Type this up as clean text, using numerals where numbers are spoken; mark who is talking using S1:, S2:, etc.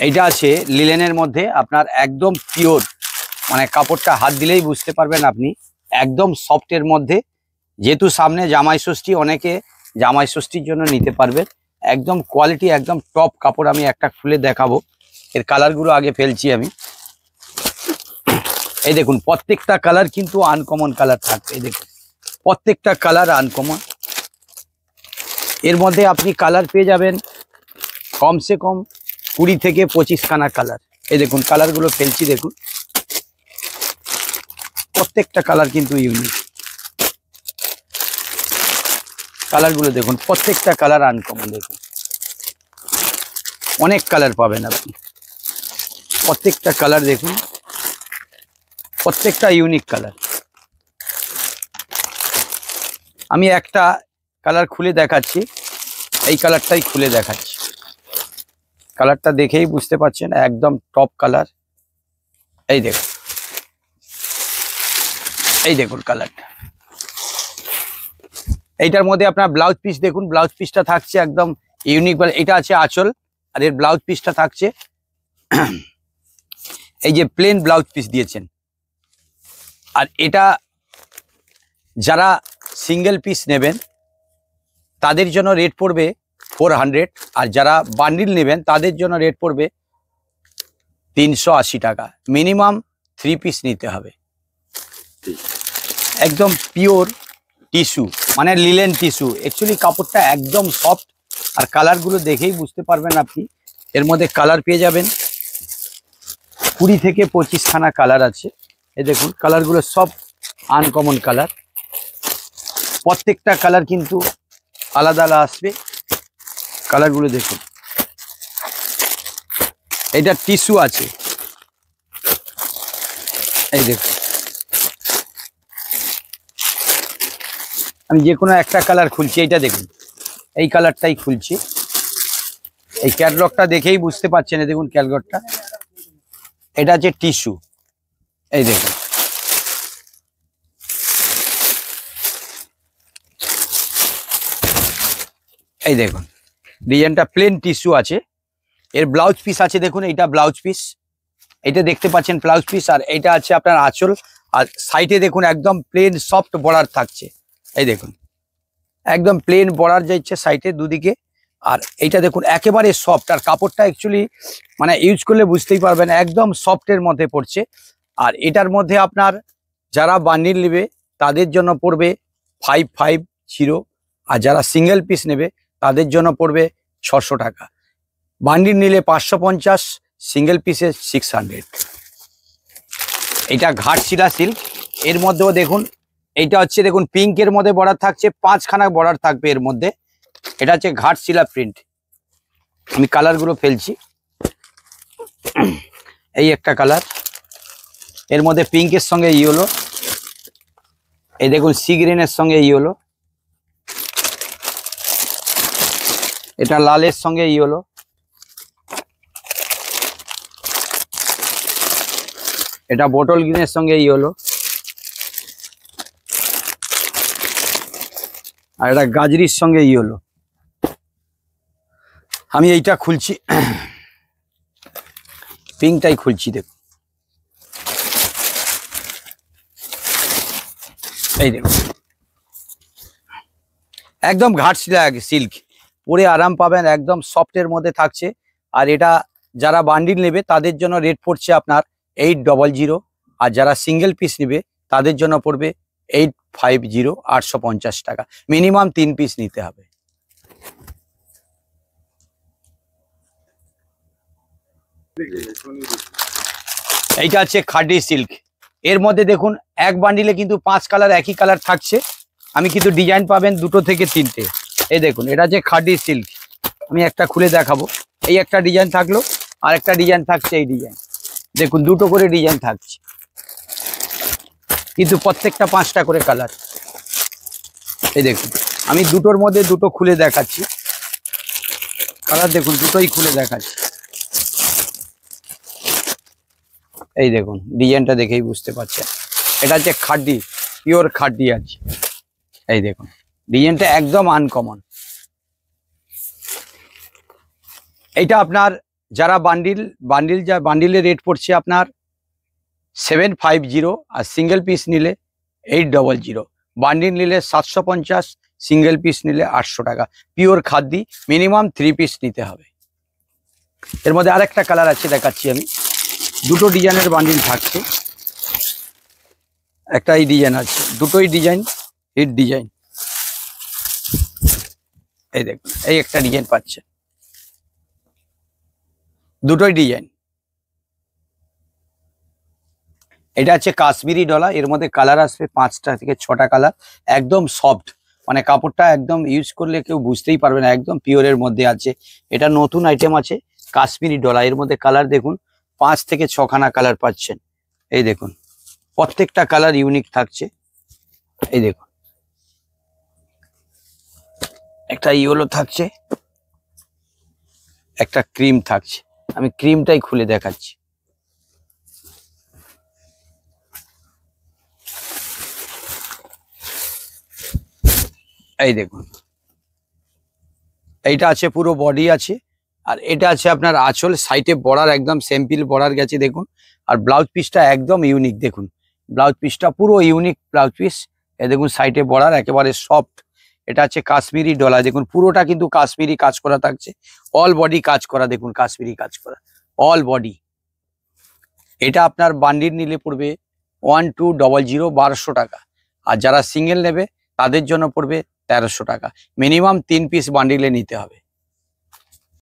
S1: এইটা আছে লিলেনের মধ্যে, আপনার একদম পিওর, মানে কাপড়টা হাত দিলেই বুঝতে পারবেন আপনি, একদম সফটের মধ্যে। যেহেতু সামনে জামাই ষষ্ঠী, অনেকে জামাই ষষ্ঠীর জন্য নিতে পারবেন। একদম কোয়ালিটি, একদম টপ কাপড়। আমি একটা খুলে দেখাবো, এর কালারগুলো আগে ফেলছি আমি। এই দেখুন, প্রত্যেকটা কালার কিন্তু আনকমন কালার থাকবে। এই দেখুন, প্রত্যেকটা কালার আনকমন। এর মধ্যে আপনি কালার পেয়ে যাবেন কমসে কম 20 থেকে 25 খানা কালার। এই দেখুন কালারগুলো ফেলছি, দেখুন প্রত্যেকটা কালার কিন্তু ইউনিক। কালারগুলো দেখুন, প্রত্যেকটা কালার আনকমন। দেখুন অনেক কালার পাবেন আপনি, প্রত্যেকটা কালার দেখুন, প্রত্যেকটা ইউনিক কালার। আমি একটা কালার খুলে দেখাচ্ছি, এই কালারটাই খুলে দেখাচ্ছি। কালারটা দেখেই বুঝতে পারছেন একদম টপ কালার। এই দেখুন, এই দেখুন কালারটা। এইটার মধ্যে আপনার ব্লাউজ পিস দেখুন, ব্লাউজ পিসটা থাকছে একদম ইউনিক। এটা আছে আঁচল, আর এর ব্লাউজ পিসটা থাকছে এই যে প্লেন ব্লাউজ পিস দিয়েছেন। আর এটা যারা সিঙ্গেল পিস নেবেন তাদের জন্য রেট পড়বে 400, আর যারা বান্ডিল নেবেন তাদের জন্য রেট পড়বে 380 টাকা। মিনিমাম 3 পিস নিতে হবে। একদম পিওর টিস্যু, মানে লিলেন টিস্যু। অ্যাকচুয়ালি কাপড়টা একদম সফট, আর কালারগুলো দেখেই বুঝতে পারবেন আপনি। এর মধ্যে কালার পেয়ে যাবেন 20 থেকে 25 খানা কালার আছে। এই দেখুন কালারগুলো সব আনকমন কালার, প্রত্যেকটা কালার কিন্তু আলাদা আলাদা আসবে। কালারগুলো দেখুন, এটা টিস্যু আছে। এই দেখুন, আমি যে কোনো একটা কালার খুলছি। এইটা দেখুন, এই কালারটাই খুলছি। এই ক্যাটলগটা দেখেই বুঝতে পারছেন। দেখুন ক্যাটলগটা, এটা হচ্ছে টিস্যু। এই দেখুন, এই দেখুন ডিজাইনটা প্লেন টিস্যু আছে। এর ব্লাউজ পিস আছে, দেখুন এইটা ব্লাউজ পিস, এটা দেখতে পাচ্ছেন ব্লাউজ পিস। আর এইটা আছে আপনার আঁচল, আর সাইডে দেখুন একদম প্লেন সফট বর্ডার থাকছে। এই দেখুন একদম প্লেন বর্ডার যাচ্ছে সাইডে দুদিকে। আর এইটা দেখুন একেবারে সফট, আর কাপড়টা অ্যাকচুয়ালি মানে ইউজ করলে বুঝতেই পারবেন একদম সফটের মধ্যে পড়ছে। আর এটার মধ্যে আপনার যারা বান্ডিল নেবে তাদের জন্য পড়বে 550, আর যারা সিঙ্গেল পিস নেবে তাদের জন্য পড়বে 600 টাকা। বান্ডিল নিলে 550, সিঙ্গেল পিসে 600। এটা ঘাটশিলা সিল্ক। এর মধ্যেও দেখুন, এইটা হচ্ছে দেখুন পিঙ্কের মধ্যে বর্ডার থাকছে, 5 খানা বর্ডার থাকবে এর মধ্যে। এটা হচ্ছে ঘাটশিলা প্রিন্ট। আমি কালারগুলো ফেলছি। এই একটা কালার, এর মধ্যে পিঙ্কের সঙ্গে ইয়েলো। এই দেখুন সি গ্রিনের সঙ্গে ইয়েলো। এটা লালের সঙ্গে ইয়েলো। এটা বোটল গ্রিনের সঙ্গে ইয়েলো। আর এটা গাজরির সঙ্গে ইয়েলো। আমি এইটা খুলছি, পিঙ্কটাই খুলছি। দেখুন এই দেখুন একদম ঘাটশিলা সিল্ক, পরে আরাম পাবেন, একদম সফটের মধ্যে থাকছে। আর এটা যারা বান্ডিল নেবে তাদের জন্য রেট পড়ছে আপনার 800, আর যারা সিঙ্গেল পিস নেবে তাদের জন্য পড়বে 850, 850 টাকা। মিনিমাম 3 পিস নিতে হবে। এইটা হচ্ছে খাডি সিল্ক। এর মধ্যে দেখুন এক বান্ডিলে কিন্তু 5 কালার, একই কালার থাকছে। আমি কিন্তু ডিজাইন পাবেন 2 থেকে 3টে। এই দেখুন এটা হচ্ছে খাডি সিল্ক। আমি একটা খুলে দেখাবো। এই একটা ডিজাইন থাকলো, আর একটা ডিজাইন থাকছে এই ডিজাইন। দেখুন 2টো করে ডিজাইন থাকছে, কিন্তু প্রত্যেকটা 5টা করে কালার। এই দেখুন আমি 2টোর মধ্যে 2টো খুলে দেখাচ্ছি। কালার দেখুন, 2টোই খুলে দেখাচ্ছি। এই দেখুন ডিজাইনটা দেখেই বুঝতে পারছেন, এটা হচ্ছে খাডি, পিওর খাডি আছে। এই দেখুন ডিজাইনটা একদম আনকমন। এটা আপনার যারা বান্ডিলের রেট পড়ছে আপনার 750, আর সিঙ্গেল পিস নিলে 800, বান্ডিল নিলে 750, সিঙ্গেল পিস নিলে 800 টাকা। পিওর খাদ্যি, মিনিমাম 3 পিস নিতে হবে। এর মধ্যে আরেকটা কালার আছে, দেখাচ্ছি আমি। দুটো ডিজাইনের বান্ডিল থাকছে, একটা এই ডিজাইন আছে, দুটোই ডিজাইন হিট ডিজাইন। এই দেখুন, এই একটা ডিজাইন পাচ্ছে, দুটোই ডিজাইন। এটা হচ্ছে কাশ্মীরি ডলা, এর মধ্যে কালার আসবে 5টা থেকে 6টা কালার, একদম সফট, মানে কাপড়টা একদম ইউজ করলে কেউ বুঝতেই পারবে না, একদম পিওরের মধ্যে আছে। এটা নতুন আইটেম আছে কাশ্মীরি ডলা, এর মধ্যে কালার দেখুন 5 থেকে 6খানা কালার পাচ্ছেন। এই দেখুন, প্রত্যেকটা কালার ইউনিক থাকছে। এই দেখুন, একটা ইয়েলো থাকছে, একটা ক্রিম থাকছে। আমি ক্রিমটাই খুলে দেখাচ্ছি। এই দেখুন, এইটা আছে পুরো বডি আছে, আর এটা আছে আপনার আঁচল, সাইডে বর্ডার একদম সিম্পল বর্ডার গেছে দেখুন। আর ব্লাউজ পিসটা একদম ইউনিক, দেখুন ব্লাউজ পিসটা পুরো ইউনিক ব্লাউজ পিস। এই দেখুন সাইডে বর্ডার একেবারে সফট। এটা হচ্ছে কাশ্মীরি ডলা, দেখুন পুরোটা কিন্তু কাশ্মীরি কাজ করা থাকছে, অল বডি কাজ করা, দেখুন কাশ্মীরি কাজ করা অল বডি। এটা আপনার বান্ডিল নিলে পড়বে 1200, 1200 টাকা। আর যারা সিঙ্গেল নেবে তাদের জন্য পড়বে 1300 টাকা। মিনিমাম 3 পিস বান্ডিলে নিতে হবে।